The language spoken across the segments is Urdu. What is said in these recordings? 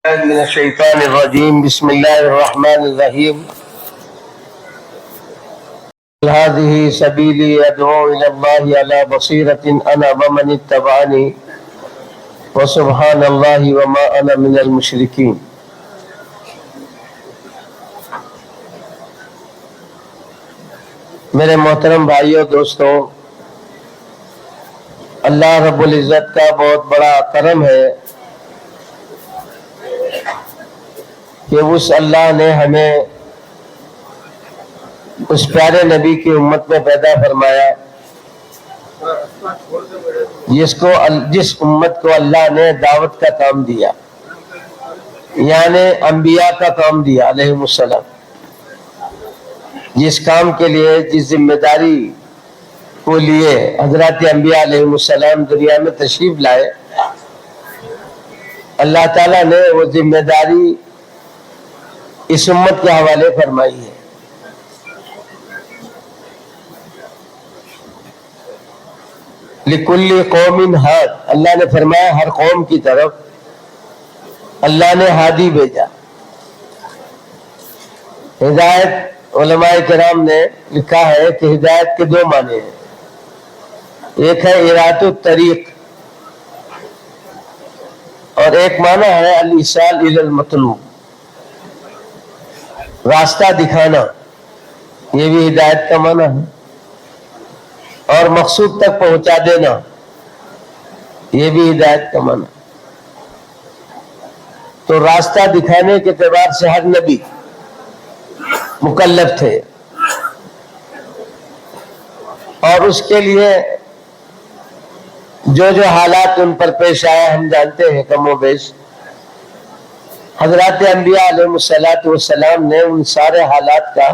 من الشیطان الرجیم بسم اللہ الرحمن الرحیم هذه سبیلی ادعو الی اللہ علی بصیرۃ انا ومن اتبعنی وسبحان اللہ وما انا من المشرکین۔ میرے محترم بھائیوں دوستوں، اللہ رب العزت کا بہت بڑا کرم ہے کہ اس اللہ نے ہمیں اس پیارے نبی کی امت میں پیدا فرمایا جس امت کو اللہ نے دعوت کا کام دیا، یعنی انبیاء کا کام دیا علیہم السلام۔ جس کام کے لیے، جس ذمہ داری کو لیے حضرات انبیاء علیہم السلام دنیا میں تشریف لائے، اللہ تعالیٰ نے وہ ذمہ داری اس امت کے حوالے فرمائی ہے۔ لِكُلِّ قَوْمٍ ہاد، اللہ نے فرمایا ہر قوم کی طرف اللہ نے ہادی بھیجا۔ ہدایت، علماء کرام نے لکھا ہے کہ ہدایت کے دو معنی ہیں، ایک ہے ارادۃ الطریق اور ایک معنی ہے الایصال الی المطلوب، راستہ دکھانا، یہ بھی ہدایت کا معنی ہے، اور مقصود تک پہنچا دینا، یہ بھی ہدایت کا معنی۔ تو راستہ دکھانے کے اعتبار سے ہر نبی مکلف تھے، اور اس کے لیے جو حالات ان پر پیش آیا ہم جانتے ہیں کم و بیش۔ حضرات انبیاء علیہ السلام نے ان سارے حالات کا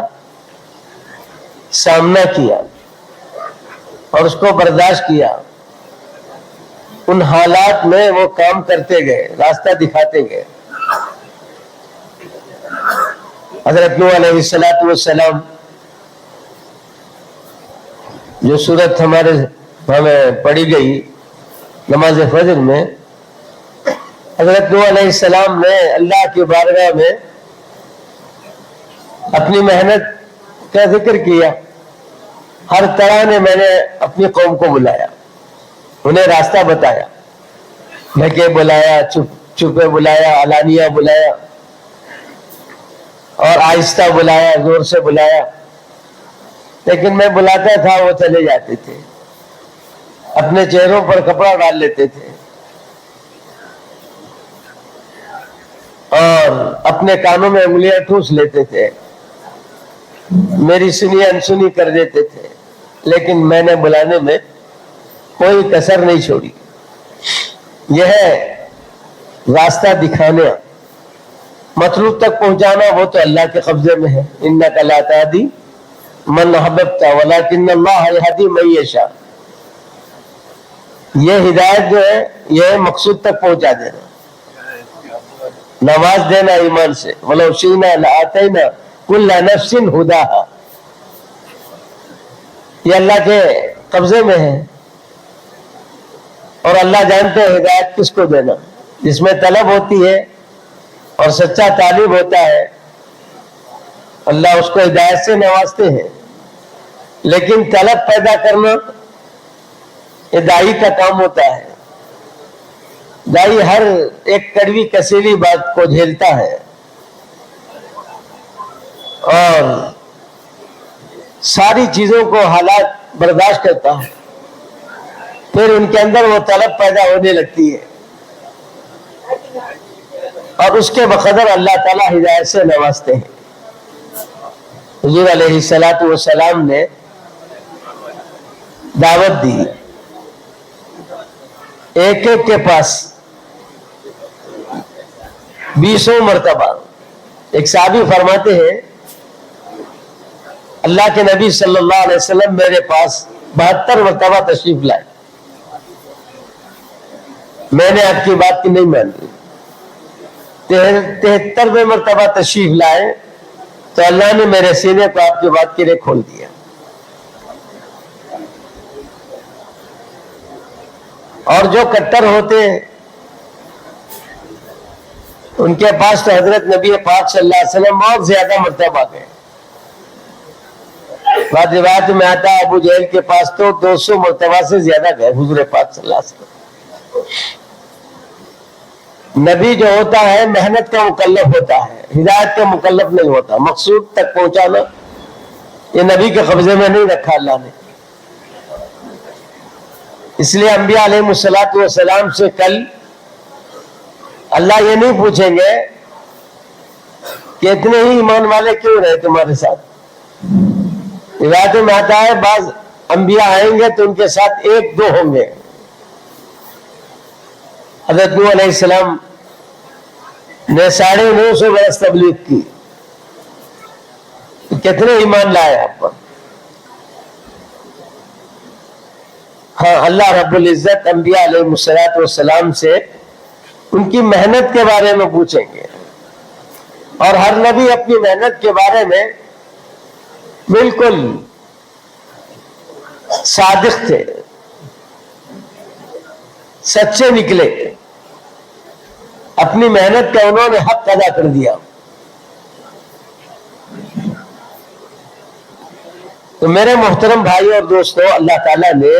سامنا کیا اور اس کو برداشت کیا، ان حالات میں وہ کام کرتے گئے، راستہ دکھاتے گئے۔ حضرت نوح علیہ السلام جو سورت ہمیں پڑھی گئی نماز فجر میں، حضرت نوح علیہ السلام نے اللہ کی بارگاہ میں اپنی محنت کا ذکر کیا۔ ہر طرح نے میں نے اپنی قوم کو بلایا، انہیں راستہ بتایا، ڈھکے بلایا، چھپے بلایا، علانیہ بلایا، اور آہستہ بلایا، زور سے بلایا، لیکن میں بلاتا تھا وہ چلے جاتے تھے، اپنے چہروں پر کپڑا ڈال لیتے تھے اور اپنے کانوں میں انگلیاں ٹھوس لیتے تھے، میری سنی انسنی کر دیتے تھے، لیکن میں نے بلانے میں کوئی کسر نہیں چھوڑی۔ یہ ہے راستہ دکھانا، مطلوب تک پہنچانا، وہ تو اللہ کے قبضے میں ہے۔ انک لا تہدی من احببت ولکن اللہ یہدی من یشاء۔ یہ ہدایت جو ہے یہ مقصود تک پہنچا دینا، نواز دینا ایمان سے۔ وَلَوْ شِئْنَا لَآتَيْنَا كُلَّ نَفْسٍ هُدَاهَا، یہ اللہ کے قبضے میں ہے، اور اللہ جانتے ہیں ہدایت کس کو دینا۔ جس میں طلب ہوتی ہے اور سچا طالب ہوتا ہے، اللہ اس کو ہدایت سے نوازتے ہیں، لیکن طلب پیدا کرنا یہ دائی کا کام ہوتا ہے۔ دائی ہر ایک کڑوی کسیلی بات کو جھیلتا ہے اور ساری چیزوں کو حالات برداشت کرتا ہے، پھر ان کے اندر وہ طلب پیدا ہونے لگتی ہے، اور اس کے بقدر اللہ تعالیٰ ہدایت سے نوازتے ہیں۔ حضور علیہ السلام نے دعوت دی، ایک ایک کے پاس 20 مرتبہ۔ ایک صحابی فرماتے ہیں اللہ کے نبی صلی اللہ علیہ وسلم میرے پاس 72 مرتبہ تشریف لائے، میں نے آپ کی بات کی نہیں مانی۔ 73ویں مرتبہ تشریف لائے تو اللہ نے میرے سینے کو آپ کی بات کے لیے کھول دیا۔ اور جو کٹر ہوتے ہیں ان کے پاس تو حضرت نبی پاک صلی اللہ علیہ وسلم بہت زیادہ مرتبہ گئے. بعض روایت میں آتا ہے ابو جہل کے پاس تو 200 مرتبہ سے زیادہ گئے حضور پاک صلی اللہ علیہ وسلم. نبی جو ہوتا ہے محنت کا مکلف ہوتا ہے، ہدایت کا مکلف نہیں ہوتا. مقصود تک پہنچانا یہ نبی کے قبضے میں نہیں رکھا اللہ نے. اس لیے انبیاء علیہ الصلوۃ والسلام سے کل اللہ یہ نہیں پوچھیں گے کہ اتنے ہی ایمان والے کیوں رہے تمہارے ساتھ. روایتوں میں آتا ہے بعض انبیاء آئیں گے تو ان کے ساتھ 1-2 ہوں گے. حضرت نوح علیہ السلام نے 950 برس تبلیغ کی، کتنے ایمان لائے آپ پر. ہاں اللہ رب العزت انبیاء علیہ الصلوۃ والسلام سے ان کی محنت کے بارے میں پوچھیں گے، اور ہر نبی اپنی محنت کے بارے میں بالکل صادق تھے، سچے نکلے، اپنی محنت کا انہوں نے حق ادا کر دیا. تو میرے محترم بھائی اور دوستو، اللہ تعالیٰ نے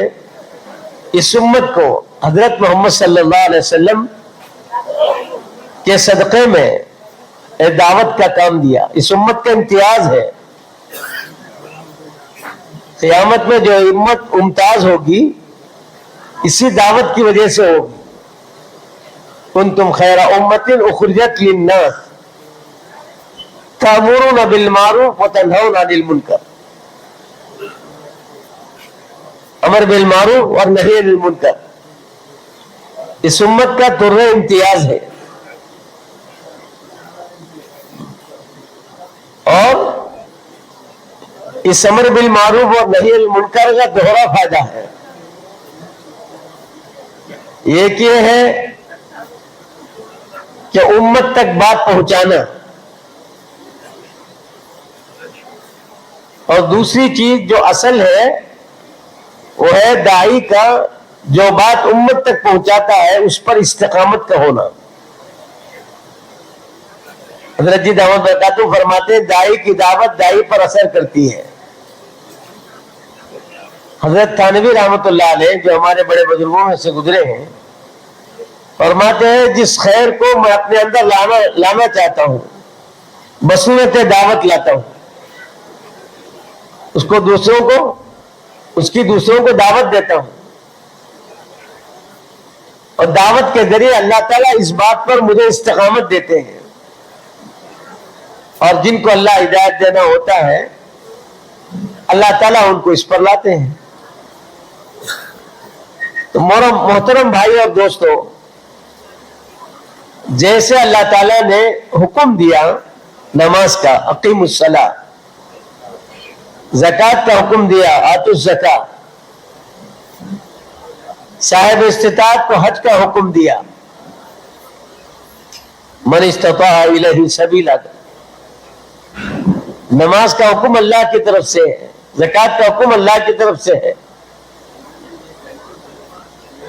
اس امت کو حضرت محمد صلی اللہ علیہ وسلم کے صدقے میں دعوت کا کام دیا. اس امت کا امتیاز ہے، قیامت میں جو امت ممتاز ہوگی اسی دعوت کی وجہ سے ہوگی. کنتم خیر امت اخرجت للناس تأمرون بالمعروف وتنہون عن المنکر. امر بالمعروف اور نہی عن المنکر اس امت کا در امتیاز ہے. اور اس امر بالمعروف اور نہی عن المنکر کا دوہرا فائدہ ہے. ایک یہ ہے کہ امت تک بات پہنچانا، اور دوسری چیز جو اصل ہے وہ ہے داعی کا جو بات امت تک پہنچاتا ہے اس پر استقامت کا ہونا. حضرت جی دعوت برکاتہ فرماتے ہیں داعی کی دعوت داعی پر اثر کرتی ہے. حضرت تھانوی رحمۃ اللہ علیہ جو ہمارے بڑے بزرگوں میں سے گزرے ہیں فرماتے ہیں جس خیر کو میں اپنے اندر لانا چاہتا ہوں بصورت دعوت لاتا ہوں، اس کی دوسروں کو دعوت دیتا ہوں، اور دعوت کے ذریعے اللہ تعالیٰ اس بات پر مجھے استقامت دیتے ہیں، اور جن کو اللہ ہدایت دینا ہوتا ہے اللہ تعالیٰ ان کو اس پر لاتے ہیں. تو محترم بھائی اور دوستو، جیسے اللہ تعالیٰ نے حکم دیا نماز کا اقیم الصلاۃ، زکوٰۃ کا حکم دیا آتوا الزکاۃ، صاحب استطاعت کو حج کا حکم دیا من استطاع الیہ سبیلا. نماز کا حکم اللہ کی طرف سے ہے، زکوٰۃ کا حکم اللہ کی طرف سے ہے.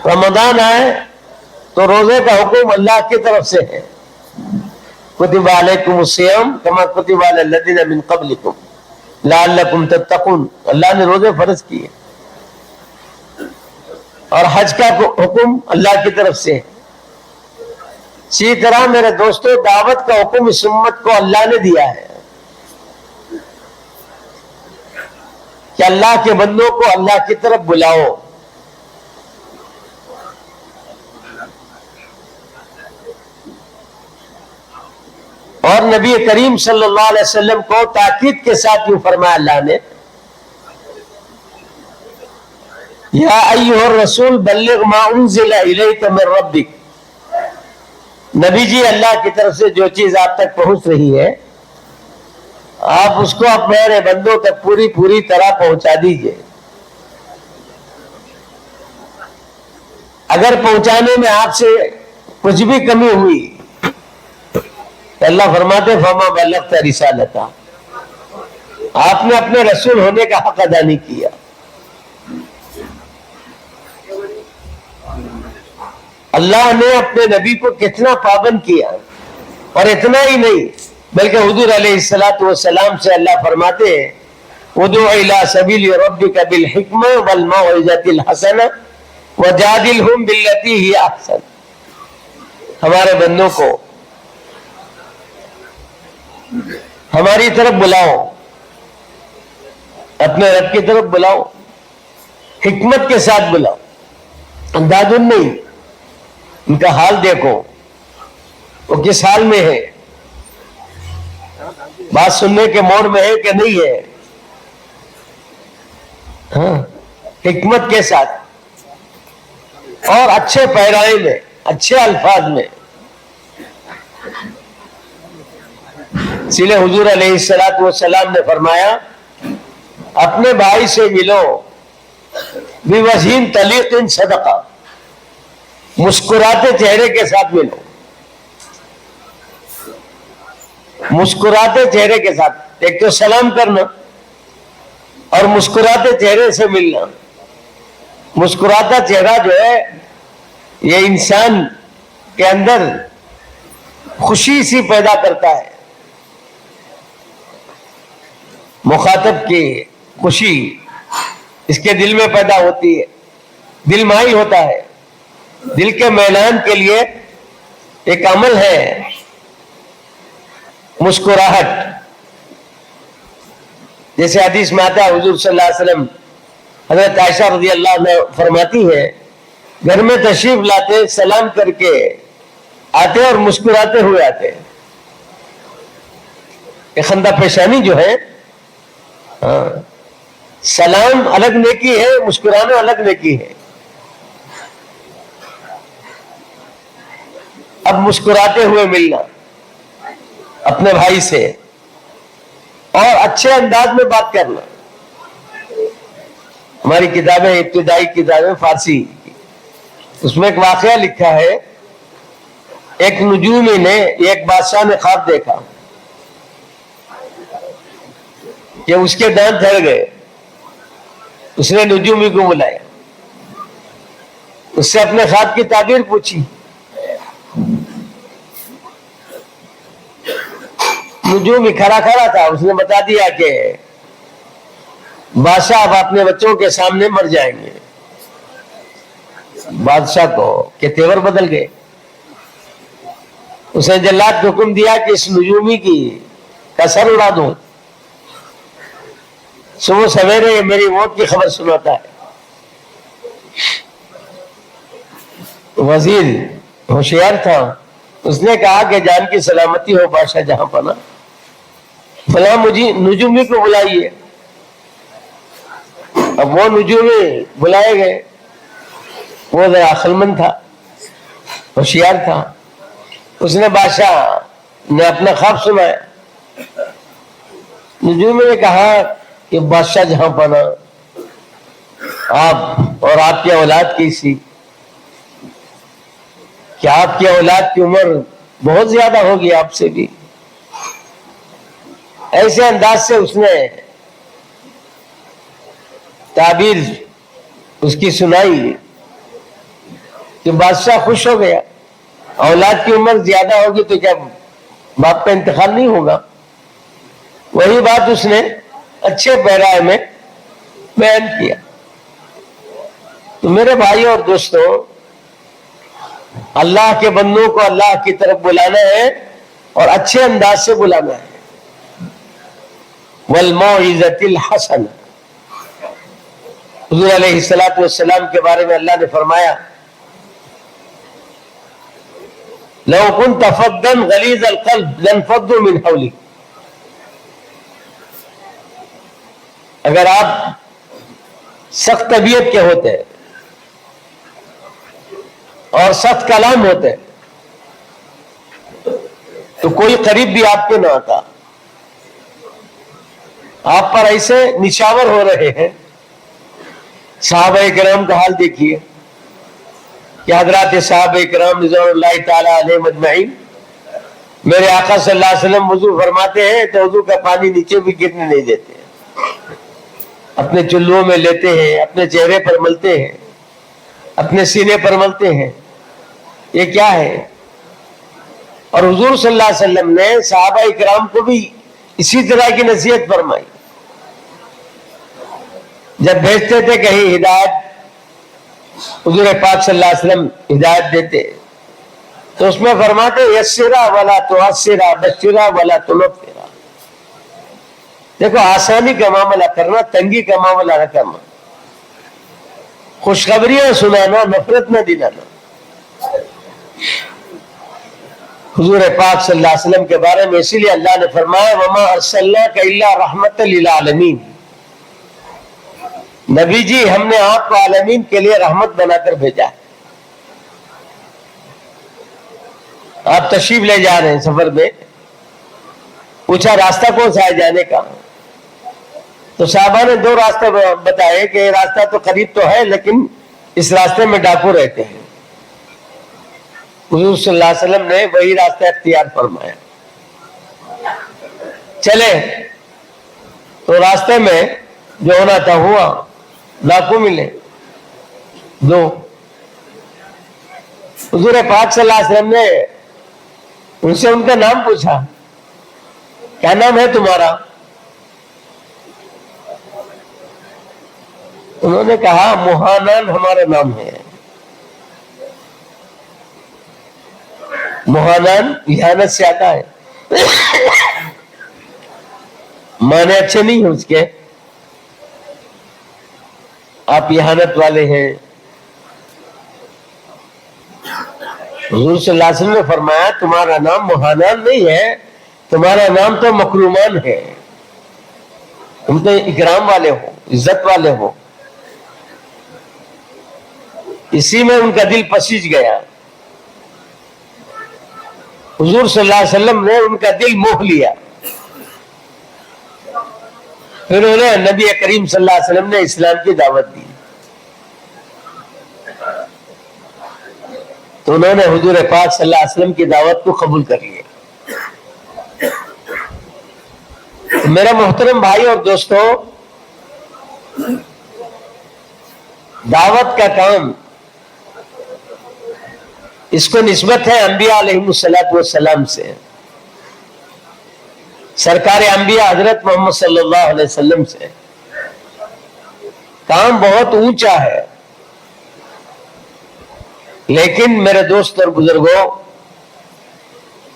رمضان آئے تو روزے کا حکم اللہ کی طرف سے ہے. کتب علیکم الصیام کما کتب علی الذین من قبلکم لعلکم تتقون. اللہ نے روزے فرض کیے. اور حج کا حکم اللہ کی طرف سے ہے. اسی طرح میرے دوستو دعوت کا حکم اس امت کو اللہ نے دیا ہے کہ اللہ کے بندوں کو اللہ کی طرف بلاؤ. اور نبی کریم صلی اللہ علیہ وسلم کو تاکید کے ساتھ یوں فرمایا اللہ نے یا ایھا الرسول بلغ ما انزل الیک من ربک. نبی جی اللہ کی طرف سے جو چیز آپ تک پہنچ رہی ہے آپ اس کو اپنے بندوں تک پوری طرح پہنچا دیجئے. اگر پہنچانے میں آپ سے کچھ بھی کمی ہوئی تو اللہ فرماتے فما بلغت رسالتہ، آپ نے اپنے رسول ہونے کا حق ادا نہیں کیا. اللہ نے اپنے نبی کو کتنا پابند کیا. اور اتنا ہی نہیں بلکہ حضور علیہ الصلوۃ والسلام سے اللہ فرماتے ہیں ادع الی سبیل ربک بالحکمہ والموعظۃ الحسنہ وجادلہم باللتی ہی احسن. ہمارے بندوں کو ہماری طرف بلاؤ، اپنے رب کی طرف بلاؤ، حکمت کے ساتھ بلاؤ، انداز نہیں. ان کا حال دیکھو، وہ کس حال میں ہے، بات سننے کے موڑ میں ہے کہ نہیں ہے. ہاں، حکمت کے ساتھ اور اچھے پیرائے میں، اچھے الفاظ میں. اس لیے حضور علیہ الصلوۃ والسلام نے فرمایا اپنے بھائی سے ملو بوجہ طلیق صدقہ، مسکراتے چہرے کے ساتھ ملو، مسکراتے چہرے کے ساتھ. ایک تو سلام کرنا اور مسکراتے چہرے سے ملنا. مسکراتا چہرہ جو ہے یہ انسان کے اندر خوشی سی پیدا کرتا ہے، مخاطب کی خوشی اس کے دل میں پیدا ہوتی ہے، دل مائی ہوتا ہے. دل کے میلان کے لیے ایک عمل ہے مسکراہٹ. جیسے حدیث میں آتا ہے حضور صلی اللہ علیہ وسلم حضرت عائشہ رضی اللہ عنہ فرماتی ہے گھر میں تشریف لاتے سلام کر کے آتے اور مسکراتے ہوئے آتے. یہ خندہ پیشانی جو ہے، سلام الگ نیکی ہے، مسکرانا الگ نیکی ہے. اب مسکراتے ہوئے ملنا اپنے بھائی سے اور اچھے انداز میں بات کرنا. ہماری کتابیں، ابتدائی کتابیں فارسی، اس میں ایک واقعہ لکھا ہے. ایک نجومی نے، ایک بادشاہ نے خواب دیکھا کہ اس کے دانت جھڑ گئے. اس نے نجومی کو بلایا، اس سے اپنے خواب کی تعبیر پوچھی. نجومی کھڑا کھڑا تھا. اس نے بتا دیا کہ بادشاہ اب اپنے بچوں کے سامنے مر جائیں گے. بادشاہ کو کے تیور بدل گئے. اس نے جلاد کو حکم دیا کہ اس نجومی کی کا سر اڑا دوں. صبح سویرے یہ میری موت کی خبر سناتا ہے. وزیر ہوشیار تھا، اس نے کہا کہ جان کی سلامتی ہو بادشاہ جہاں پنا، فلاں مجھے نجومی کو بلائیے. اب وہ نجومی بلائے گئے. وہ ذرا عقلمند تھا، ہوشیار تھا. اس نے بادشاہ نے اپنا خواب سنایا. نجومی نے کہا کہ بادشاہ جہاں پنا، آپ اور آپ کی اولاد کیسی، کہ آپ کی اولاد کی عمر بہت زیادہ ہوگی آپ سے بھی. ایسے انداز سے اس نے تعبیر اس کی سنائی کہ بادشاہ خوش ہو گیا. اولاد کی عمر زیادہ ہوگی تو کیا باپ کا انتقال نہیں ہوگا؟ وہی بات اس نے اچھے پیرائے میں بیان کیا. تو میرے بھائی اور دوستوں، اللہ کے بندوں کو اللہ کی طرف بلانا ہے اور اچھے انداز سے بلانا ہے. والموعظۃ الحسنہ. حضور علیہ الصلوۃ والسلام کے بارے میں اللہ نے فرمایا لو كنت فظا غلیظ القلب لانفضوا من حولک. اگر آپ سخت طبیعت کے ہوتے اور سخت کلام ہوتے تو کوئی قریب بھی آپ کے نہ آتا. آپ پر ایسے نشاور ہو رہے ہیں. صحابہ کرام کا حال دیکھیے کہ حضرات صحابہ کرام رضوان اللہ تعالی علیہم اجمعین، میرے آقا صلی اللہ علیہ وسلم وضو فرماتے ہیں تو وضو کا پانی نیچے بھی گرنے نہیں دیتے، اپنے چلوں میں لیتے ہیں، اپنے چہرے پر ملتے ہیں، اپنے سینے پر ملتے ہیں. یہ کیا ہے؟ اور حضور صلی اللہ علیہ وسلم نے صحابہ اکرام کو بھی اسی طرح کی نصیحت فرمائی. جب بھیجتے تھے کہیں ہدایت، حضور پاک صلی اللہ علیہ وسلم ہدایت دیتے تو اس میں فرماتے یسرا ولا تعسرا بشرا ولا تنفرا. دیکھو آسانی کا معاملہ کرنا، تنگی کا معاملہ نہ کرنا، خوشخبریاں سنانا، نفرت نہ دلانا. حضور پاک صلی اللہ علیہ وسلم کے بارے میں اسی لیے اللہ نے فرمایا وما ارسلناک الا رحمۃ للعالمین. نبی جی ہم نے آپ کو عالمین کے لیے رحمت بنا کر بھیجا ہے. آپ تشریف لے جا رہے ہیں سفر میں، پوچھا راستہ کون سا ہے جانے کا؟ تو صحابہ نے دو راستے بتائے کہ یہ راستہ تو قریب تو ہے لیکن اس راستے میں ڈاکو رہتے ہیں. حضور صلی اللہ علیہ وسلم نے وہی راستہ اختیار فرمایا. چلے تو راستے میں جو ہونا تھا ہوا، ڈاکو ملے دو. حضور پاک صلی اللہ علیہ وسلم نے ان سے ان کا نام پوچھا، کیا نام ہے تمہارا؟ انہوں نے کہا موہانان ہمارا نام ہے. موہانان اہانت سے آتا ہے، معنی اچھے نہیں ہیں اس کے، آپ اہانت والے ہیں. حضور صلی اللہ علیہ وسلم نے فرمایا تمہارا نام موہانان نہیں ہے، تمہارا نام تو مکرومان ہے. تم تو اکرام والے ہو، عزت والے ہو. اسی میں ان کا دل پسیج گیا. حضور صلی اللہ علیہ وسلم نے ان کا دل موہ لیا. پھر انہیں نبی کریم صلی اللہ علیہ وسلم نے اسلام کی دعوت دی تو انہوں نے حضور پاک صلی اللہ علیہ وسلم کی دعوت کو قبول کر لیا. میرا محترم بھائی اور دوستو، دعوت کا کام اس کو نسبت ہے انبیاء علیہ السلام سے. سرکار انبیاء حضرت محمد صلی اللہ علیہ وسلم سے. کام بہت اونچا ہے، لیکن میرے دوست اور بزرگوں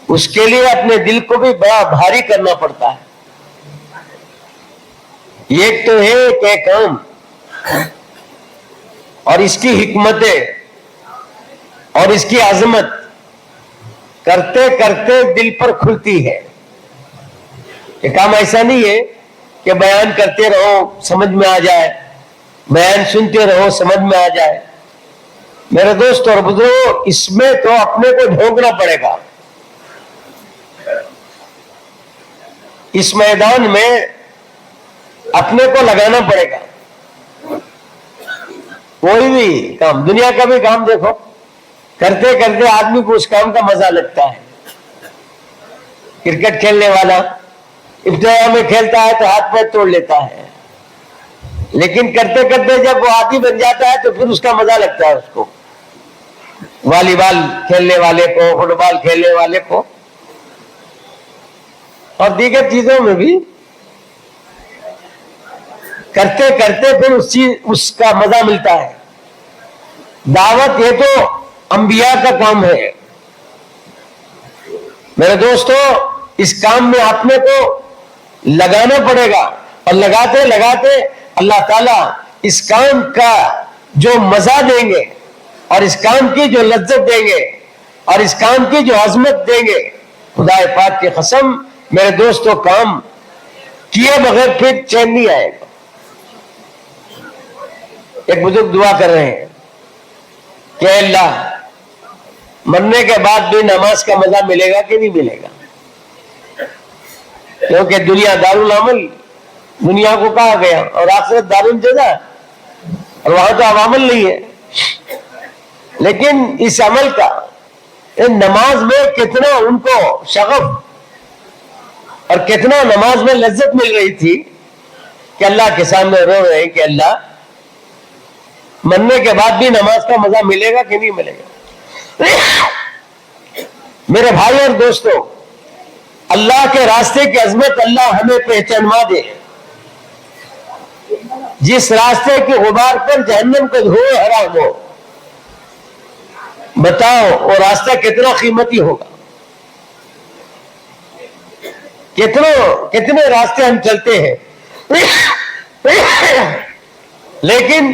اس کے لیے اپنے دل کو بھی بڑا بھاری کرنا پڑتا ہے. ایک تو ہے کہ کام اور اس کی حکمتیں اور اس کی عظمت کرتے کرتے دل پر کھلتی ہے. یہ کام ایسا نہیں ہے کہ بیان کرتے رہو سمجھ میں آ جائے، بیان سنتے رہو سمجھ میں آ جائے. میرے دوست اور بزرگوں اس میں تو اپنے کو ڈھونکنا پڑے گا. اس میدان میں اپنے کو لگانا پڑے گا. کوئی بھی کام، دنیا کا بھی کام دیکھو، کرتے کرتے آدمی کو اس کام کا مزہ لگتا ہے. کرکٹ کھیلنے والا ابتدا میں کھیلتا ہے تو ہاتھ پیر توڑ لیتا ہے، لیکن کرتے کرتے جب وہ عادی بن جاتا ہے تو پھر اس کا مزہ لگتا ہے اس کو. والی بال کھیلنے والے کو، فٹ بال کھیلنے والے کو، اور دیگر چیزوں میں بھی کرتے کرتے پھر اس کا مزہ ملتا ہے. دعوت یہ تو انبیاء کا کام ہے. میرے دوستو اس کام میں اپنے کو لگانا پڑے گا، اور لگاتے لگاتے اللہ تعالیٰ اس کام کا جو مزہ دیں گے اور اس کام کی جو لذت دیں گے اور اس کام کی جو عظمت دیں گے، خدا پاک کی قسم میرے دوستو کام کیے بغیر پھر چین نہیں آئے گا. ایک بزرگ دعا کر رہے ہیں کہ اللہ مرنے کے بعد بھی نماز کا مزہ ملے گا کہ نہیں ملے گا؟ کیونکہ دنیا دارالعمل، دنیا کو کہا گیا، اور آخرت دارالجزا، اور وہاں تو عوامل نہیں ہے. لیکن اس عمل کا نماز میں کتنا ان کو شغف اور کتنا نماز میں لذت مل رہی تھی کہ اللہ کے سامنے رو رہے ہیں کہ اللہ مرنے کے بعد بھی نماز کا مزہ ملے گا کہ نہیں ملے گا؟ میرے بھائی اور دوستوں، اللہ کے راستے کی عظمت اللہ ہمیں پہچانوا دے. جس راستے کے غبار پر جہنم کا دھواں حرام ہو، بتاؤ وہ راستہ کتنا قیمتی ہوگا. کتنے راستے ہم چلتے ہیں، لیکن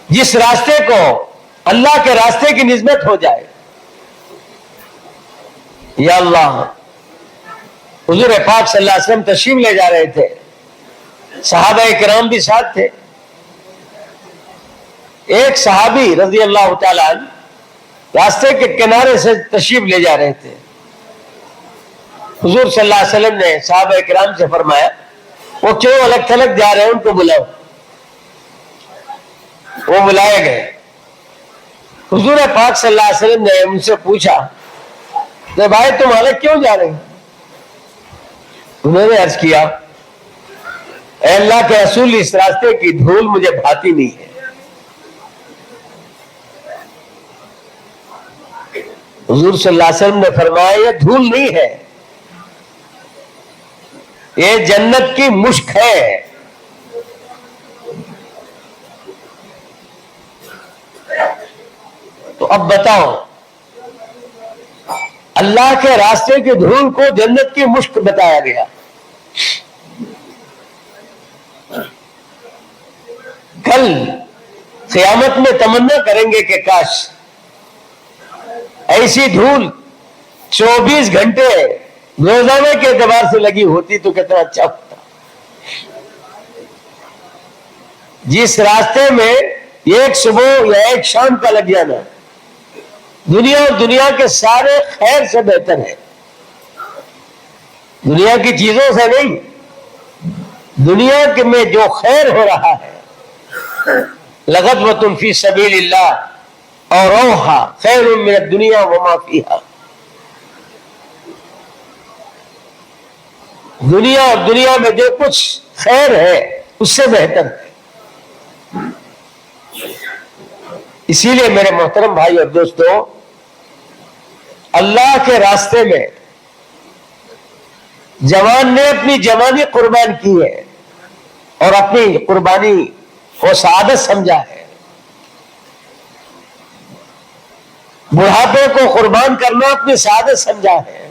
جس راستے کو اللہ کے راستے کی نسبت ہو جائے، یا اللہ. حضور پاک صلی اللہ علیہ وسلم تشریف لے جا رہے تھے، صحابہ کرام بھی ساتھ تھے. ایک صحابی رضی اللہ تعالیٰ عنہ راستے کے کنارے سے تشریف لے جا رہے تھے. حضور صلی اللہ علیہ وسلم نے صحابہ کرام سے فرمایا وہ کیوں الگ تھلگ جا رہے ہیں، ان کو بلاؤ. وہ بلائے گئے. حضور پاک صلی اللہ علیہ وسلم نے ان سے پوچھا کہ بھائی تم الگ کیوں جا رہے ہیں؟ انہوں نے عرض کیا اے اللہ کے رسول، اس راستے کی دھول مجھے بھاتی نہیں ہے. حضور صلی اللہ علیہ وسلم نے فرمایا یہ دھول نہیں ہے، یہ جنت کی مشک ہے. تو اب بتاؤ، اللہ کے راستے کی دھول کو جنت کی مشک بتایا گیا. کل قیامت میں تمنا کریں گے کہ کاش ایسی دھول 24 گھنٹے روزانہ کے اعتبار سے لگی ہوتی تو کتنا اچھا ہوتا. جس راستے میں ایک صبح یا ایک شام کا لگ جانا دنیا اور دنیا کے سارے خیر سے بہتر ہے. دنیا کی چیزوں سے نہیں، دنیا کے میں جو خیر ہو رہا ہے. لغدوۃ فی سبیل اللہ اور روحا خیر من الدنیا وما فیہا. دنیا اور دنیا میں جو کچھ خیر ہے اس سے بہتر ہے. اسی لیے میرے محترم بھائی اور دوستو، اللہ کے راستے میں جوان نے اپنی جوانی قربان کی ہے اور اپنی قربانی کو سعادت سمجھا ہے. بڑھاپے کو قربان کرنا اپنی سعادت سمجھا ہے.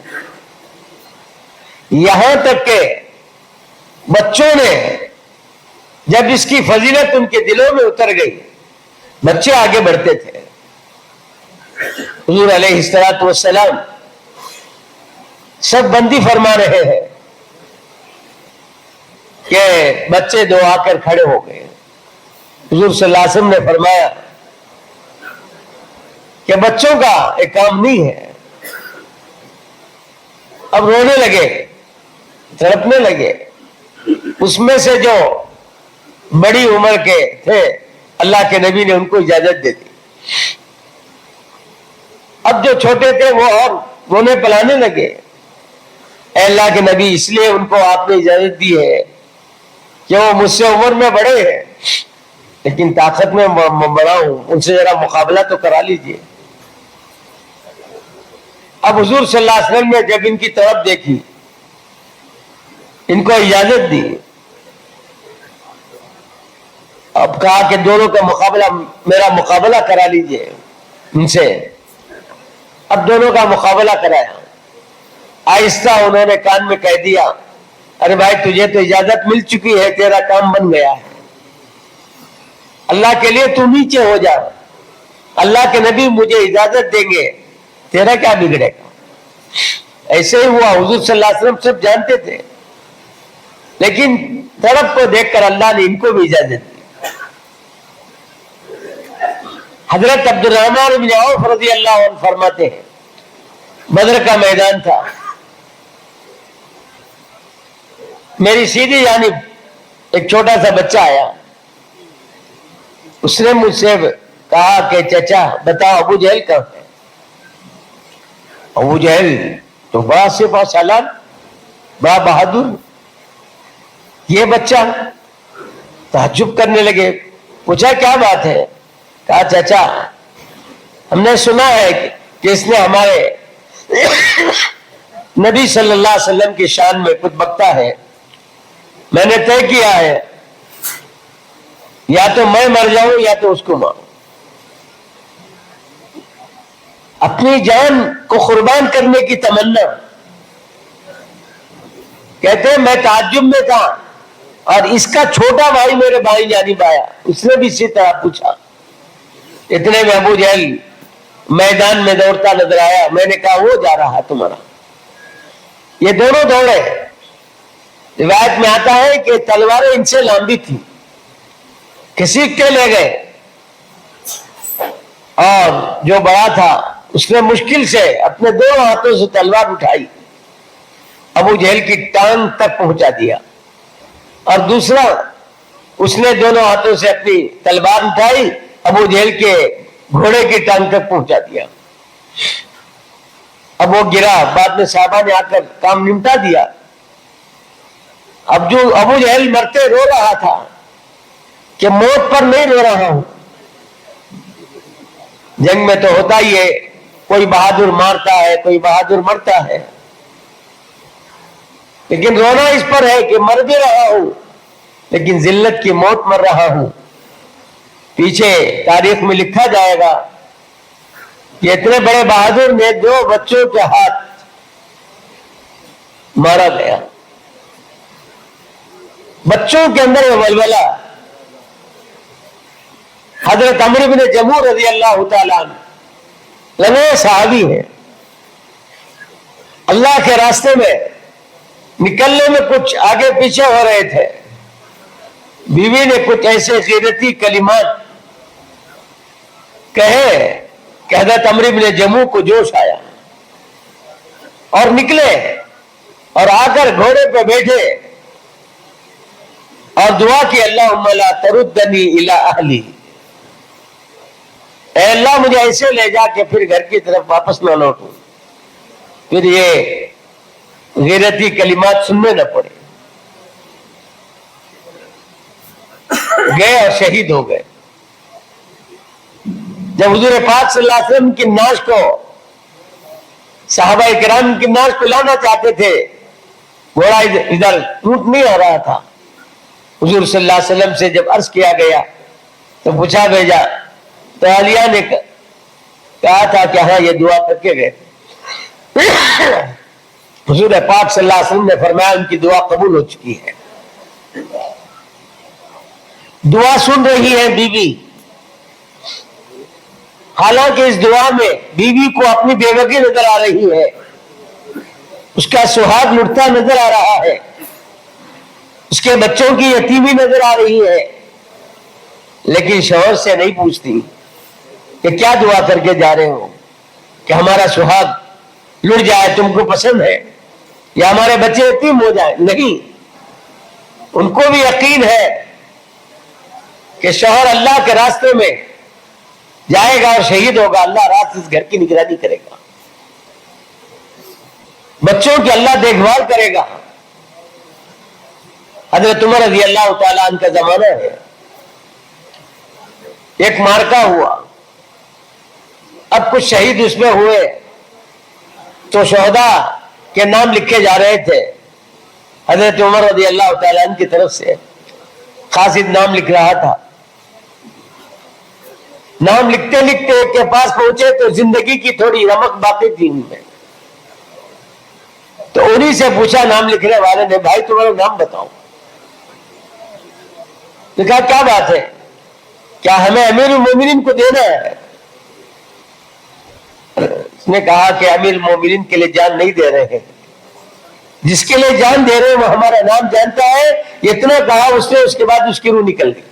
یہاں تک کہ بچوں نے جب اس کی فضیلت ان کے دلوں میں اتر گئی، بچے آگے بڑھتے تھے. حضور علیہ الصلوۃ والسلام سب بندی فرما رہے ہیں کہ بچے دو آ کر کھڑے ہو گئے. حضور صلی اللہ علیہ وسلم نے فرمایا کہ بچوں کا ایک کام نہیں ہے. اب رونے لگے، تڑپنے لگے. اس میں سے جو بڑی عمر کے تھے اللہ کے نبی نے ان کو اجازت دے دی. اب جو چھوٹے تھے وہ اور رونے پلانے لگے. اے اللہ کے نبی، اس لیے ان کو آپ نے اجازت دی ہے کہ وہ مجھ سے عمر میں بڑے ہیں لیکن طاقت میں بڑا ہوں، ان سے ذرا مقابلہ تو کرا لیجئے. اب حضور صلی اللہ علیہ وسلم نے جب ان کی طرف دیکھی، ان کو اجازت دی، اب کہا کہ دونوں کا مقابلہ، میرا مقابلہ کرا لیجئے ان سے. اب دونوں کا مقابلہ کرایا. آہستہ انہوں نے کان میں کہہ دیا ارے بھائی تجھے تو اجازت مل چکی ہے، تیرا کام بن گیا ہے، اللہ کے لیے تو نیچے ہو جا. اللہ کے نبی مجھے اجازت دیں گے، تیرا کیا بگڑے گا. ایسے ہی ہوا. حضور صلی اللہ علیہ وسلم سب جانتے تھے، لیکن طرف کو دیکھ کر اللہ نے ان کو بھی اجازت دی. حضرت عبد الرحمن بن عوف رضی اللہ عنہ فرماتے ہیں بدر کا میدان تھا، میری سیدھی جانب ایک چھوٹا سا بچہ آیا. اس نے مجھ سے کہا کہ چچا بتاؤ ابو جہل کہاں ہے. ابو جہل تو بڑا سپہ سالار، بڑا بہادر. یہ بچہ تعجب کرنے لگے. پوچھا کیا بات ہے؟ کہا چچا ہم نے سنا ہے کہ اس نے ہمارے نبی صلی اللہ علیہ وسلم کی شان میں کچھ بکتا ہے، میں نے طے کیا ہے یا تو میں مر جاؤں یا تو اس کو ماروں۔ اپنی جان کو قربان کرنے کی تمنا۔ کہتے ہیں میں تعجب میں تھا اور اس کا چھوٹا بھائی میرے بھائی جانب آیا، اس نے بھی اسی طرح پوچھا۔ اتنے میں ابو جہل میدان میں دوڑتا نظر آیا، میں نے کہا وہ جا رہا تمہارا۔ یہ دونوں دوڑے۔ روایت میں آتا ہے کہ تلواریں ان سے لمبی تھی، کسیک کے لے گئے، اور جو بڑا تھا اس نے مشکل سے اپنے دونوں ہاتھوں سے تلوار اٹھائی، ابو جہل کی ٹانگ تک پہنچا دیا، اور دوسرا اس نے دونوں ہاتھوں سے اپنی تلوار اٹھائی، ابو جہل کے گھوڑے کی ٹانگ تک پہنچا دیا۔ اب وہ گرا، بعد میں صحابہ نے آ کر کام نمٹا دیا۔ اب جو ابو جہل مرتے رو رہا تھا کہ موت پر نہیں رو رہا ہوں۔ جنگ میں تو ہوتا ہی ہے، کوئی بہادر مارتا ہے، کوئی بہادر مرتا ہے، لیکن رونا اس پر ہے کہ مر بھی رہا ہوں لیکن ذلت کی موت مر رہا ہوں۔ پیچھے تاریخ میں لکھا جائے گا کہ اتنے بڑے بہادر نے 2 بچوں کے ہاتھ مارا گیا۔ بچوں کے اندر وہ ولولہ۔ حضرت عمرو بن جموح رضی اللہ تعالیٰ عنہ لنگے صحابی ہیں، اللہ کے راستے میں نکلنے میں کچھ آگے پیچھے ہو رہے تھے، بیوی نے کچھ ایسے غیرتی کلمات کہے کہ حضرت عمرو بن جموح کو جوش آیا اور نکلے اور آ کر گھوڑے پہ بیٹھے اور دعا کی، اللہم لا تردنی الی اہلی، اے اللہ مجھے ایسے لے جا کہ پھر گھر کی طرف واپس نہ لوٹوں، پھر یہ غیرتی کلمات سننے نہ پڑے۔ گئے اور شہید ہو گئے۔ جب حضور پاک صلی اللہ علیہ وسلم کی نعش کو، صحابہ کرام کی نعش کو لانا چاہتے تھے، گھوڑا ادھر ٹوٹ نہیں ہو رہا تھا، حضور صلی اللہ علیہ وسلم سے جب عرض کیا گیا تو پوچھا بھیجا تو عالیہ نے کہا تھا کہ ہاں یہ دعا کر کے گئے۔ حضور پاک صلی اللہ علیہ وسلم نے فرمایا ان کی دعا قبول ہو چکی ہے۔ دعا سن رہی ہے بیوی، حالانکہ اس دعا میں بیوی کو اپنی بیوگی نظر آ رہی ہے، اس کا سہاگ لٹتا نظر آ رہا ہے، اس کے بچوں کی یتیمی نظر آ رہی ہے، لیکن شوہر سے نہیں پوچھتی کہ کیا دعا کر کے جا رہے ہو، کہ ہمارا سہاگ لٹ جائے تم کو پسند ہے یا ہمارے بچے یتیم ہو جائیں؟ نہیں، ان کو بھی یقین ہے کہ شوہر اللہ کے راستے میں جائے گا اور شہید ہوگا، اللہ رات اس گھر کی نگرانی کرے گا، بچوں کی اللہ دیکھ بھال کرے گا۔ حضرت عمر رضی اللہ تعالیٰ عنہ کا زمانہ ہے، ایک مارکا ہوا، اب کچھ شہید اس میں ہوئے تو شہداء کے نام لکھے جا رہے تھے۔ حضرت عمر رضی اللہ تعالیٰ عنہ کی طرف سے خاصد نام لکھ رہا تھا۔ نام لکھتے لکھتے ایک کے پاس پہنچے تو زندگی کی تھوڑی رمق باقی تھی ان میں، تو انہی سے پوچھا نام لکھنے والے نے، بھائی تمہارا نام بتاؤ۔ تو کہا کیا بات ہے، کیا ہمیں امیر المومنین کو دینا ہے؟ اس نے کہا کہ امیر المومنین کے لیے جان نہیں دے رہے ہیں، جس کے لیے جان دے رہے ہیں وہ ہمارا نام جانتا ہے۔ اتنا کہا اس نے، اس کے بعد اس کی روح نکل گئی۔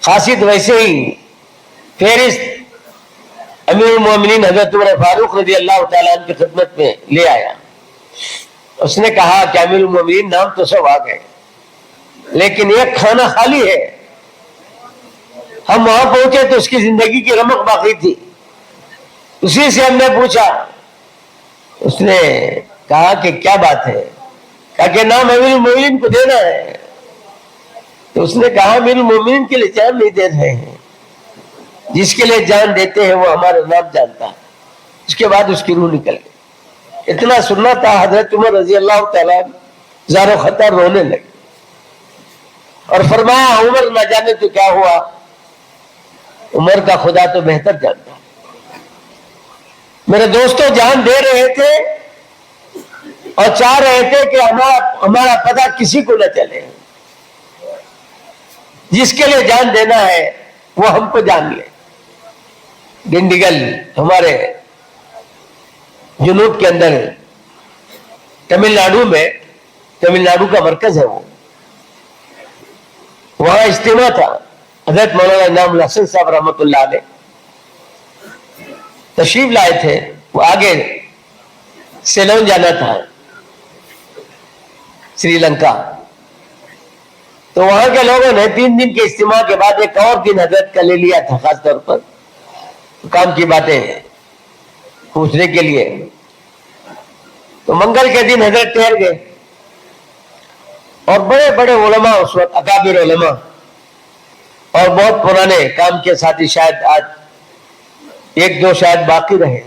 خاصد ویسے ہی فہرست امیر المومنین حضرت عمر فاروق رضی اللہ تعالیٰ عنہ کی خدمت میں لے آیا۔ اس نے کہا کہ امیر المومنین نام تو سب آ گئے لیکن ایک کھانا خالی ہے، ہم وہاں پہنچے تو اس کی زندگی کی رمق باقی تھی، اسی سے ہم نے پوچھا۔ اس نے کہا کہ کیا بات ہے، کہا کہ نام امیر المومنین کو دینا ہے۔ تو اس نے کہا امیر المومنین کے لیے جان نہیں دے رہے ہیں، جس کے لیے جان دیتے ہیں وہ ہمارا نام جانتا ہے. اس کے بعد اس کی روح نکل گئی. اتنا سننا تھا, حضرت عمر رضی اللہ تعالیٰ زار و خطر رونے لگے اور فرمایا عمر نہ جانے تو کیا ہوا, عمر کا خدا تو بہتر جانتا. میرے دوستوں جان دے رہے تھے اور چاہ رہے تھے کہ ہمارا پتہ کسی کو نہ چلے. جس کے لیے جان دینا ہے وہ ہم کو جان لے. ڈنڈیگل ہمارے جنوب کے اندر تمل ناڈو میں, تمل ناڈو کا مرکز ہے وہ, وہاں اجتماع تھا. حضرت مولانا انعام الحسن صاحب رحمۃ اللہ علیہ تشریف لائے تھے. وہ آگے سیلون جانا تھا, سری لنکا. تو وہاں کے لوگوں نے 3 دن کے اجتماع کے بعد ایک اور دن حضرت کا لے لیا تھا, خاص طور پر کام کی باتیں پوچھنے کے لیے. تو منگل کے دن حضرت ٹھہر گئے اور بڑے بڑے علماء اس وقت, اکابر علماء اور بہت پرانے کام کے ساتھی, شاید آج 1-2 شاید باقی رہے,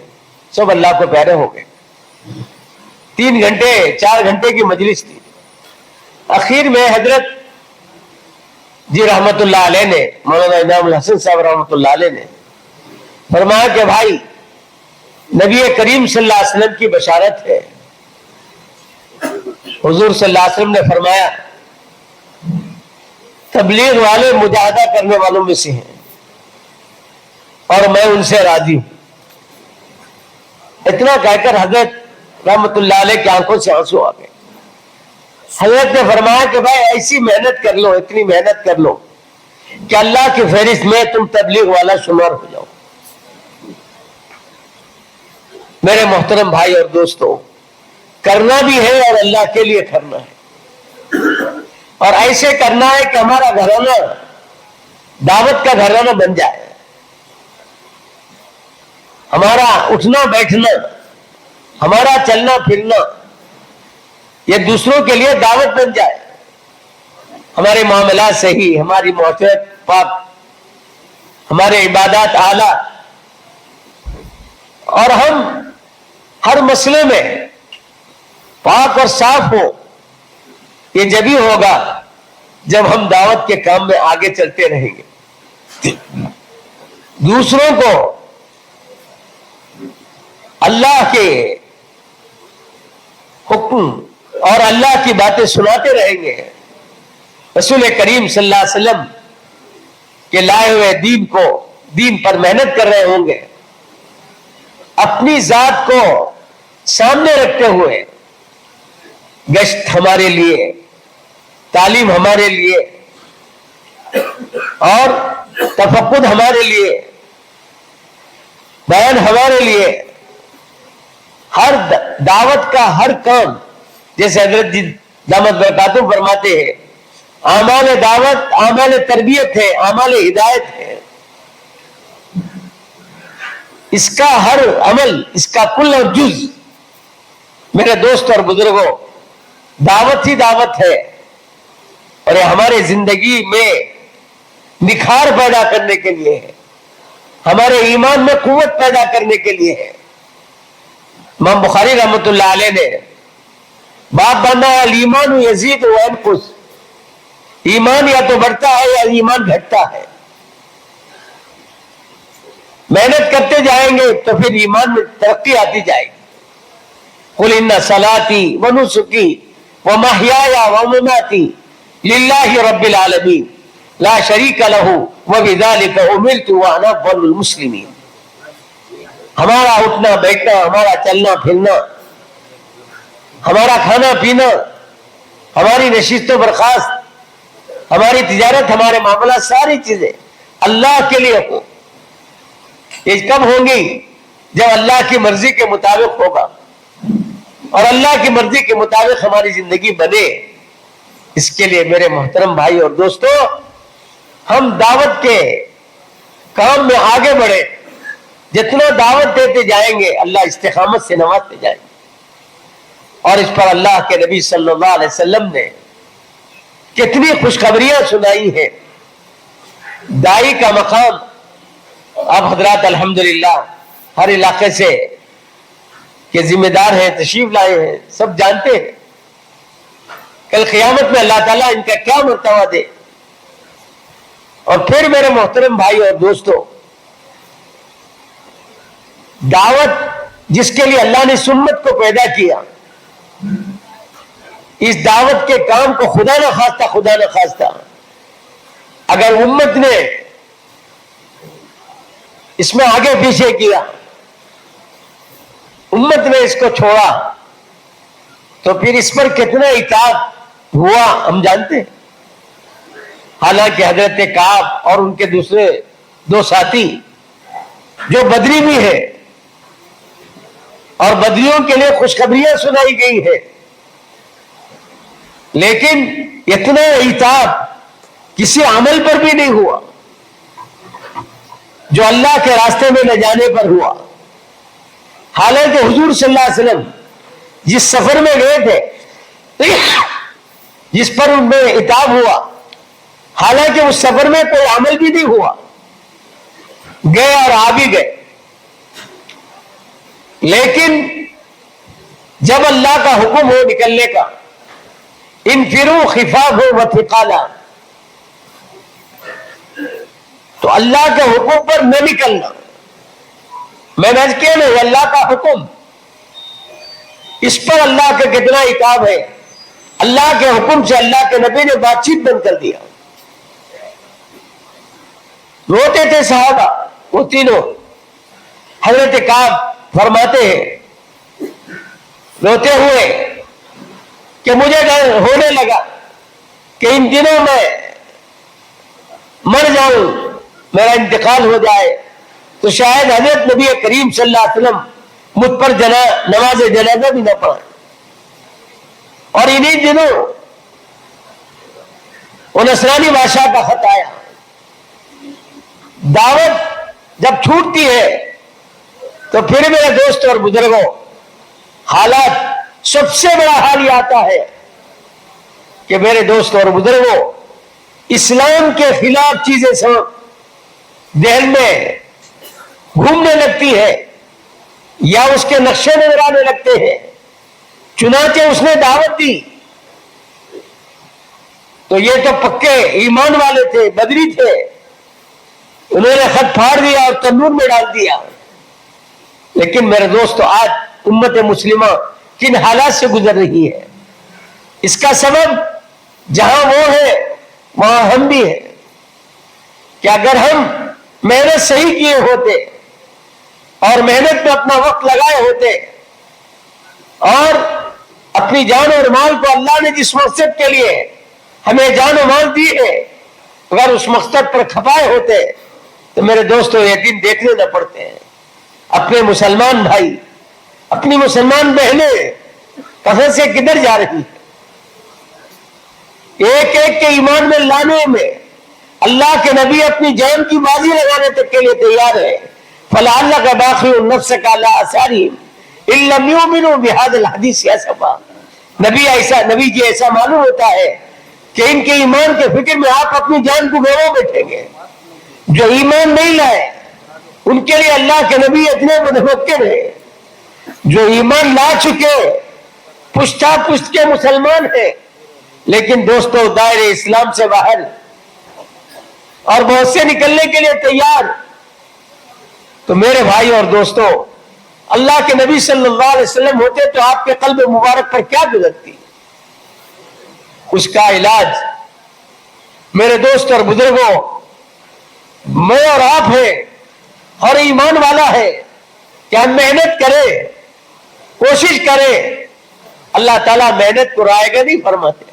سب اللہ کو پیارے ہو گئے. 3 گھنٹے 4 گھنٹے کی مجلس تھی. اخیر میں حضرت جی رحمت اللہ علیہ نے, مولانا انعام الحسن صاحب رحمت اللہ علیہ نے فرمایا کہ بھائی نبی کریم صلی اللہ علیہ وسلم کی بشارت ہے. حضور صلی اللہ علیہ وسلم نے فرمایا تبلیغ والے مجاہدہ کرنے والوں میں سے ہیں اور میں ان سے راضی ہوں. اتنا کہہ کر حضرت رحمت اللہ علیہ کی آنکھوں سے آنسو آ گئے. حضرت نے فرمایا کہ بھائی ایسی محنت کر لو, اتنی محنت کر لو کہ اللہ کی فہرست میں تم تبلیغ والا شمار ہو جاؤ. میرے محترم بھائی اور دوستو, کرنا بھی ہے اور اللہ کے لیے کرنا ہے, اور ایسے کرنا ہے کہ ہمارا گھرانہ دعوت کا گھرانہ بن جائے. ہمارا اٹھنا بیٹھنا, ہمارا چلنا پھرنا یہ دوسروں کے لیے دعوت بن جائے. ہمارے معاملات صحیح, ہماری معاشرت پاک, ہمارے عبادات اعلیٰ, اور ہم ہر مسئلے میں پاک اور صاف ہو. یہ جبھی ہوگا جب ہم دعوت کے کام میں آگے چلتے رہیں گے. دوسروں کو اللہ کے حکم اور اللہ کی باتیں سناتے رہیں گے. رسول کریم صلی اللہ علیہ وسلم کے لائے ہوئے دین پر محنت کر رہے ہوں گے. اپنی ذات کو سامنے رکھتے ہوئے گشت ہمارے لیے, تعلیم ہمارے لیے اور تفقد ہمارے لیے, بیان ہمارے لیے, ہر دعوت کا ہر کام, جیسے حضرت جی دامت برکاتہ فرماتے ہیں اعمال دعوت اعمال تربیت ہے, اعمال ہدایت ہے. اس کا ہر عمل, اس کا کل اور جز, میرے دوست اور بزرگوں, دعوت ہی دعوت ہے. اور یہ ہمارے زندگی میں نکھار پیدا کرنے کے لیے ہے, ہمارے ایمان میں قوت پیدا کرنے کے لیے ہے. امام بخاری رحمت اللہ علیہ نے بات باندھا ہے, الایمان یزید و ینقص, ایمان یا تو بڑھتا ہے یا ایمان گھٹتا ہے. محنت کرتے جائیں گے تو پھر ایمان میں ترقی آتی جائے گی. قل ان صلاتی و نسکی و محیای و مماتی للہ رب العالمین لا شریک لہ وبذلک امرت وانا اول المسلمین. ہمارا اٹھنا بیٹھنا, ہمارا چلنا پھرنا, ہمارا کھانا پینا, ہماری نشست و برخاست, ہماری تجارت, ہمارے معاملات, ساری چیزیں اللہ کے لیے ہو. یہ کب ہوں گی؟ جب اللہ کی مرضی کے مطابق ہوگا, اور اللہ کی مرضی کے مطابق ہماری زندگی بنے. اس کے لیے میرے محترم بھائی اور دوستو, ہم دعوت کے کام میں آگے بڑھے. جتنا دعوت دیتے جائیں گے اللہ استقامت سے نوازتے جائیں گے. اور اس پر اللہ کے نبی صلی اللہ علیہ وسلم نے کتنی خوشخبریاں سنائی ہیں. دائی کا مقام آپ حضرات الحمدللہ ہر علاقے سے کے ذمہ دار ہیں، تشریف لائے ہیں، سب جانتے ہیں کل قیامت میں اللہ تعالیٰ ان کا کیا مرتبہ دے۔ اور پھر میرے محترم بھائی اور دوستو، دعوت جس کے لیے اللہ نے سنت کو پیدا کیا، اس دعوت کے کام کو خدا نہ خواستہ اگر امت نے اس میں آگے پیچھے کیا، امت نے اس کو چھوڑا، تو پھر اس پر کتنا عتاب ہوا ہم جانتے ہیں۔ حالانکہ حضرت کعب اور ان کے دوسرے دو ساتھی جو بدری بھی ہے اور بدریوں کے لیے خوشخبریاں سنائی گئی ہے، لیکن اتنا عتاب کسی عمل پر بھی نہیں ہوا جو اللہ کے راستے میں نہ جانے پر ہوا۔ حالانکہ حضور صلی اللہ علیہ وسلم جس سفر میں گئے تھے، جس پر ان میں عتاب ہوا، حالانکہ اس سفر میں کوئی عمل بھی نہیں ہوا، گئے اور آ بھی گئے، لیکن جب اللہ کا حکم ہو نکلنے کا، انفروا خفافا وثقالا، تو اللہ کے حکم پر نہ نکلنا، میں نے کیا نہیں، اللہ کا حکم، اس پر اللہ کا کتنا عتاب ہے۔ اللہ کے حکم سے اللہ کے نبی نے بات چیت بند کر دیا۔ روتے تھے صحابہ وہ تینوں۔ حضرت کعب فرماتے ہیں روتے ہوئے کہ مجھے ڈر ہونے لگا کہ ان دنوں میں مر جاؤں، میرا انتقال ہو جائے تو شاید حضرت نبی کریم صلی اللہ علیہ وسلم مجھ پر نماز جنازہ بھی نہ پڑھیں۔ اور انہی دنوں وہ نصرانی بادشاہ کا خط آیا۔ دعوت جب چھوٹتی ہے تو پھر میرے دوست اور بزرگوں، حالات سب سے بڑا حال یہ آتا ہے کہ میرے دوست اور بزرگوں، اسلام کے خلاف چیزیں سب ذہن میں گھومنے لگتی ہے یا اس کے نقشے نظر آنے لگتے ہیں۔ چنانچہ اس نے دعوت دی تو یہ تو پکے ایمان والے تھے، بدری تھے، انہوں نے خط پھاڑ دیا اور تنور میں ڈال دیا۔ لیکن میرے دوستو، آج امت مسلمہ کن حالات سے گزر رہی ہے، اس کا سبب جہاں وہ ہے وہاں ہم بھی ہیں۔ کہ اگر ہم محنت صحیح کیے ہوتے اور محنت میں اپنا وقت لگائے ہوتے اور اپنی جان اور مال کو اللہ نے جس مقصد کے لیے ہمیں جان و مال دی ہے، اگر اس مقصد پر کھپائے ہوتے تو میرے دوستوں یہ دن دیکھنے نہ پڑتے ہیں۔ اپنے مسلمان بھائی، اپنی مسلمان بہنیں کہاں سے کدھر جا رہی ہیں، ایک ایک کے ایمان میں لانے میں اللہ کے نبی اپنی جان کی بازی لگانے تک کے لیے تیار ہے۔ فَلَعَلَّكَ بَاخِعٌ نَفْسَكَ عَلَىٰ آثَارِهِمْ إِن لَّمْ يُؤْمِنُوا بِهَٰذَا الْحَدِيثِ أَسَفًا۔ نبی جی ایسا معلوم ہوتا ہے کہ ان کے ایمان کے فکر میں آپ اپنی جان کو گنوا بیٹھیں گے۔ جو ایمان نہیں لائے ان کے لیے اللہ کے نبی اتنے متفکر ہیں، جو ایمان لا چکے پشتا پشت کے مسلمان ہیں لیکن دوستوں دائرے اسلام سے باہر اور بہت سے نکلنے کے لیے تیار۔ تو میرے بھائی اور دوستوں، اللہ کے نبی صلی اللہ علیہ وسلم ہوتے تو آپ کے قلب مبارک پر کیا گزرتی؟ اس کا علاج میرے دوست اور بزرگوں، میں اور آپ ہیں، ہر ایمان والا ہے کہ ہم محنت کریں، کوشش کریں۔ اللہ تعالیٰ محنت کو رائے گا نہیں فرماتے۔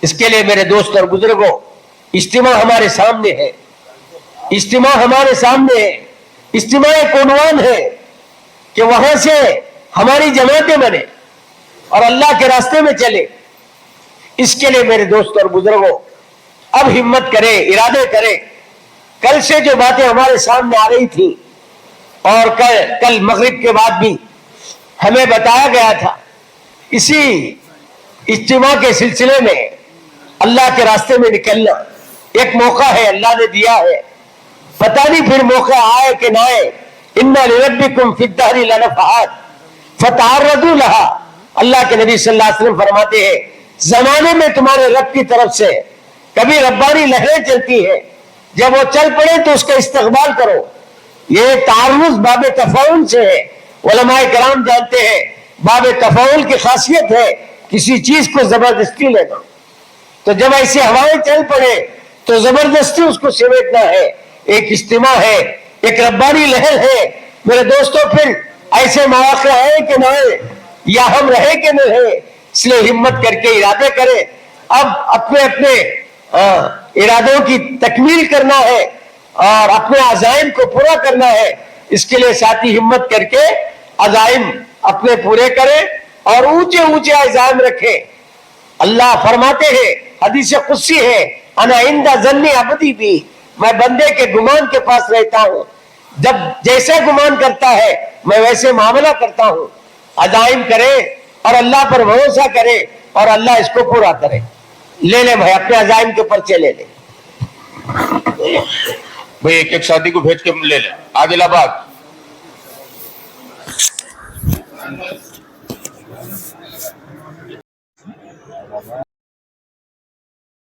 اس کے لیے میرے دوست اور بزرگوں، اجتماع ہمارے سامنے ہے، اجتماع ہمارے سامنے ہے، اجتماع ایک عنوان ہے کہ وہاں سے ہماری جماعتیں بنے اور اللہ کے راستے میں چلے۔ اس کے لیے میرے دوست اور بزرگوں، اب ہمت کریں، ارادے کریں۔ کل سے جو باتیں ہمارے سامنے آ رہی تھی اور کل مغرب کے بعد بھی ہمیں بتایا گیا تھا، اسی اجتماع کے سلسلے میں اللہ کے راستے میں نکلنا ایک موقع ہے، اللہ نے دیا ہے۔ پتہ نہیں پھر موقع آئے کہ نہ آئے. اِنَّ لِرَبِّكُمْ فِي الدَّهْرِ لَنَفْحَاتٍ فَتَعَرَّضُوا لَهَا. اللہ کے نبی صلی اللہ علیہ وسلم فرماتے ہیں زمانے میں تمہارے رب کی طرف سے کبھی ربانی لہریں چلتی ہیں, جب وہ چل پڑے تو اس کا استقبال کرو. یہ تعرض باب تفاعل سے ہے. علماء کرام جانتے ہیں باب تفاعل کی خاصیت ہے کسی چیز کو زبردستی لینا. تو جب ایسی ہوائیں چل پڑے تو زبردستی اس کو سمیٹنا ہے. ایک اجتماع ہے, ایک ربانی لہر ہے. میرے دوستوں پھر ایسے مواقع ہیں کہ نہ ہیں, یا ہم رہے کہ نہ رہے, اس لیے ہمت کر کے ارادے کریں. اب اپنے اپنے ارادوں کی تکمیل کرنا ہے اور اپنے عزائم کو پورا کرنا ہے. اس کے لیے ساتھی ہمت کر کے عزائم اپنے پورے کریں اور اونچے اونچے عزائم رکھیں. اللہ فرماتے ہیں, حدیث قدسی ہے, انا عند ظن عبدی بی, میں بندے کے گمان کے پاس رہتا ہوں, جب جیسے گمان کرتا ہے میں ویسے معاملہ کرتا ہوں. عزائم کریں اور اللہ پر بھروسہ کریں اور اللہ اس کو پورا کرے. لے لیں بھائی اپنے عزائم کے پرچے لے لیں. بھائی ایک ایک ساتھی کو بھیج کے لے لیں. عادل آباد.